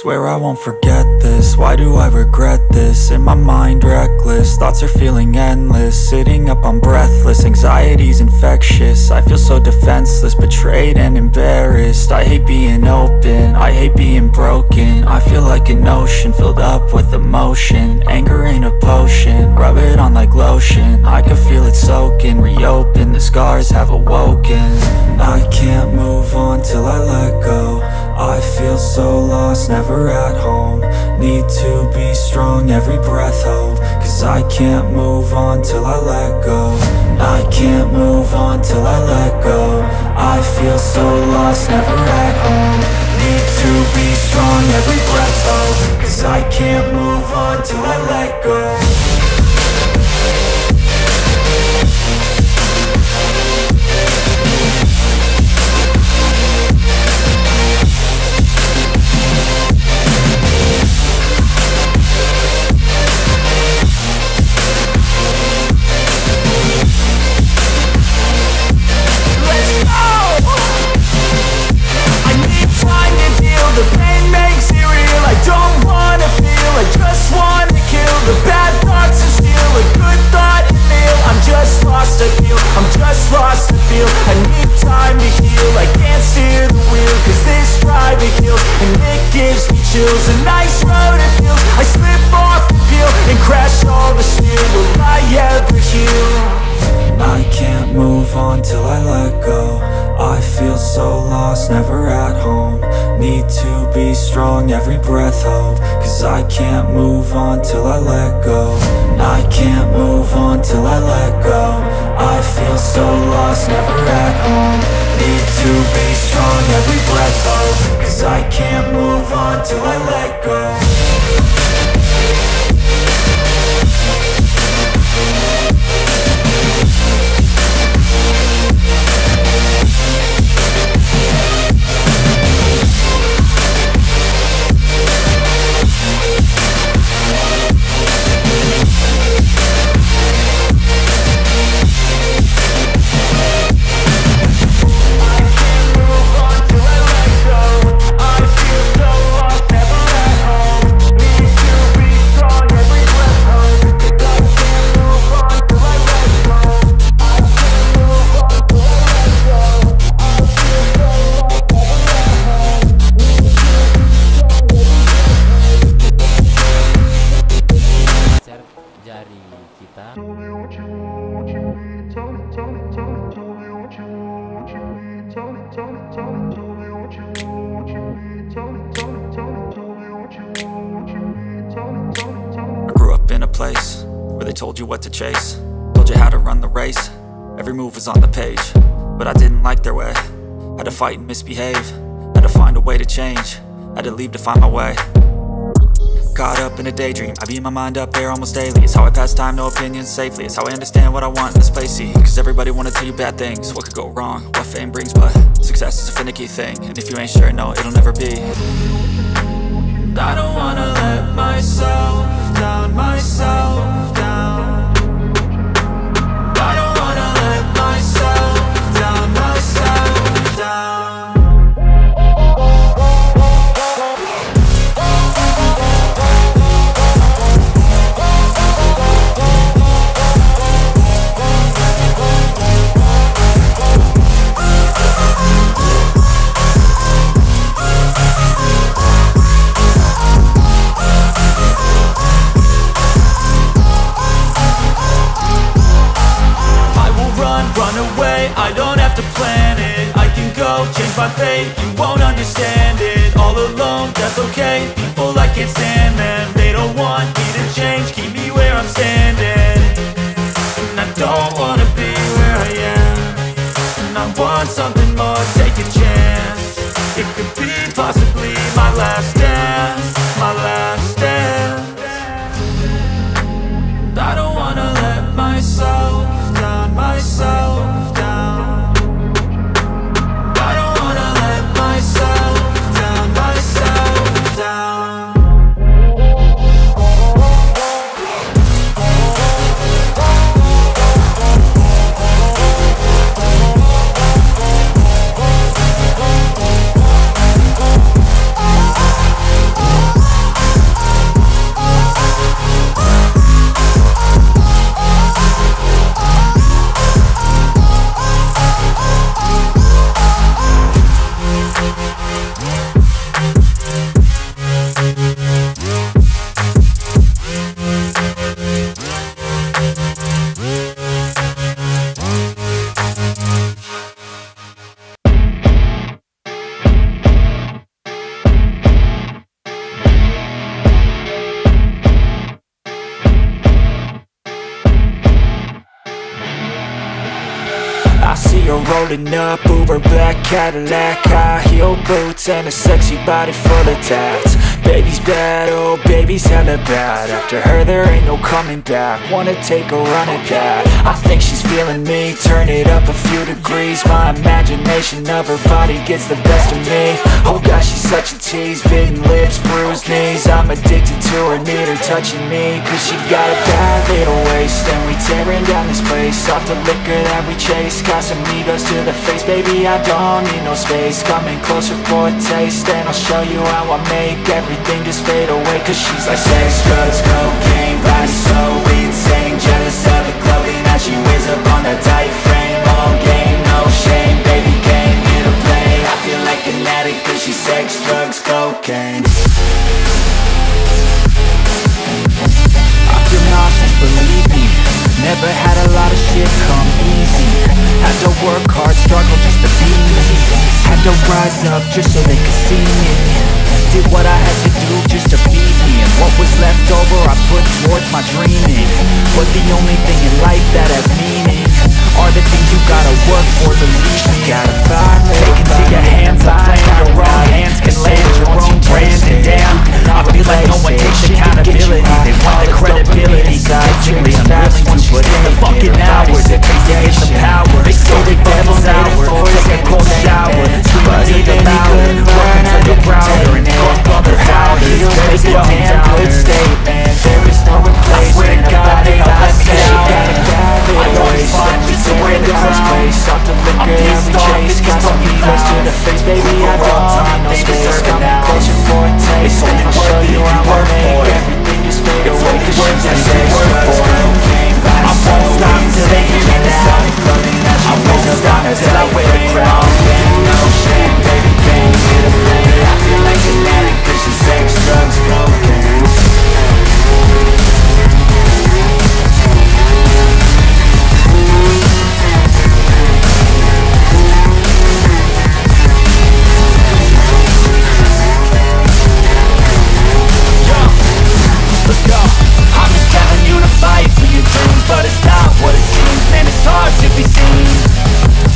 Swear I won't forget this, why do I regret this? In my mind reckless, thoughts are feeling endless. Sitting up I'm breathless, anxiety's infectious. I feel so defenseless, betrayed and embarrassed. I hate being open, I hate being broken. I feel like an ocean filled up with emotion. Anger ain't a potion, rub it on like lotion. I can feel it soaking, reopen, the scars have awoken. I can't move on till I let go. I feel so lost, never at home. Need to be strong, every breath hold. Cause I can't move on till I let go. I can't move on till I let go. I feel so lost, never at home. Need to be strong, every breath hold. Cause I can't move on till I let go. The pain makes it real, I don't wanna feel, I just wanna kill the bad thoughts and steal a good thought and feel. I'm just lost, I feel, I'm just lost, I feel. I need time to heal, I can't steer the wheel. Cause this drive it kills, and it gives me chills. A nice road it feels, I slip off the peel and crash all the steel. Will I ever heal? I can't move on till I let go. I feel so lost, never at home. Need to be strong, every breath hold. Cause I can't move on till I let go. I can't move on till I let go. I feel so lost, never at home. Need to be strong, every breath hold. Cause I can't move on till I let go. Jari kita. I grew up in a place where they told you what to chase, told you how to run the race. Every move was on the page, but I didn't like their way. Had to fight and misbehave, had to find a way to change, had to leave to find my way. Caught up in a daydream, I beat my mind up there almost daily. It's how I pass time, no opinions safely. It's how I understand what I want in this place, see. Cause everybody wanna tell you bad things, what could go wrong, what fame brings. But success is a finicky thing, and if you ain't sure, no, it'll never be. And I don't wanna let myself down, myself down. And I don't wanna let myself down, myself down. Run away, I don't have to plan it. I can go, change my fate, you won't understand it. All alone, that's okay, people I can't stand them. They don't want me to change, keep me where I'm standing. And I don't wanna be where I am, and I want something more, take a chance. It could be possibly my last dance, my last dance. And I don't wanna let myself down, myself down. I don't wanna let myself down, myself down. rolling up, Uber black Cadillac, high heel boots and a sexy body full of tats. Baby's bad, oh baby's hella bad. After her there ain't no coming back. Wanna take a run at that. I think she's feeling me, turn it up a few degrees. My imagination of her body gets the best of me. Oh gosh, she's such a tease, bitten lips, bruised knees. I'm addicted to her, need her touching me, cause she got a bad little waist. And we tearing down this place, off the liquor that we chase. Got some egos to the face, baby I don't need no space. Coming closer for a taste, and I'll show you how I make everything just fade away. Cause she's like sex, drugs, cocaine, body so insane. Jealous of the clothing that she wears up on that tight frame. All game, no shame, baby came here to play. I feel like an addict cause she's sex, drugs, cocaine. I feel nauseous, believe me. Never had a lot of shit come easy. Had to work hard, struggle just to be me. Had to rise up just so they could see me. Did what I had to do just to be me. And what was left over I put towards my dreaming. But the only thing in life that has meaning are the things you gotta work for, believe me. Gotta find it, take it to your hands, I'm playing your own hands can land your own brand. And damn, I feel like no one takes accountability. They want the credibility, magically unwilling to put in the fucking hours. It pays to get the power, they say the devil's hour. Take a cold shower, scream even louder. Work until you're prouder and fuck other howders. Make a damn good statement, there is no replacement. I swear to God they all let me down. I always find me to wear the place. Off the liquor that we chase, got some egos to the face, baby I don't need no space. Coming closer for a taste, and I'll show you how I make everything just fade away. Cause she's like sex, drugs, cocaine, I won't stop till they hear me now. I won't stop till I wear the crown. No shame, baby came here to play. I feel like an addict cause she's sex, drugs, cocaine. Let's go. I'm just telling you to fight for your dreams, but it's not what it seems. Man, it's hard to be seen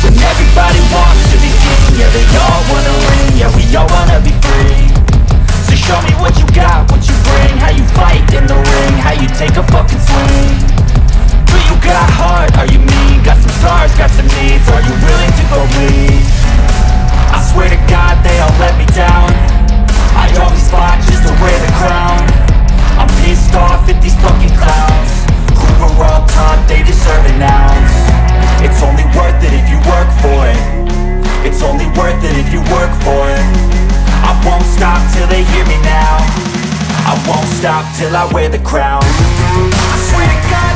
when everybody wants to be king. Yeah, they all wanna ring. Yeah, we all wanna be free. So show me what you got, what you bring. How you fight in the ring, how you take a fucking swing. Do you got heart? Are you mean? Got some scars, got some needs. Are you willing to go bleed? I swear to God they all let me down. I always fought just to wear the crown. I'm pissed off at these fucking clowns who were all taught they deserve an ounce. It's only worth it if you work for it. It's only worth it if you work for it. I won't stop till they hear me now. I won't stop till I wear the crown. I swear to God